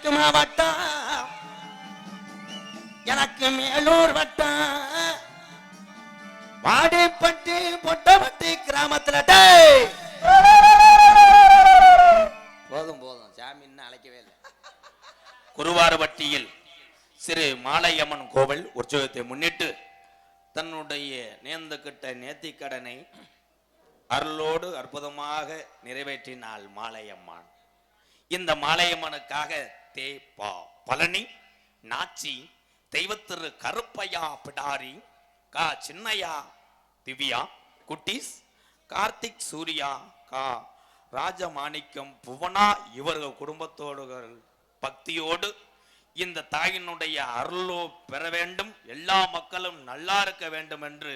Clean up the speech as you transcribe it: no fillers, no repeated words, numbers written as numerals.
கிழக்கு மாவட்டம், எனக்கு மேலூர் வட்டம், வாடிப்பட்டி பொட்டப்பட்டி கிராமத்துல. போதும் போதும், சாமி இன்னும் அழைக்கவே இல்லை. குருவாரப்பட்டியில் சிறு மாலையம்மன் கோவில் உற்சவத்தை முன்னிட்டு தன்னுடைய நேர்ந்துகிட்ட நேர்த்திக்கடனை அருளோடு அற்புதமாக நிறைவேற்றினாள் மாலையம்மன். இந்த மாலையம்மனுக்காக தேப்பா பழனி நாச்சி தெய்வத்திரு கருப்பையா பிடாரி கா சின்னையா திவ்யா குட்டீஸ் கார்த்திக் சூர்யா கா ராஜமாணிக்கம் புவனா இவர்கள் குடும்பத்தோடு பக்தியோடு இந்த தாயினுடைய அருளோ பெற வேண்டும், எல்லா மக்களும் நல்லா இருக்க வேண்டும் என்று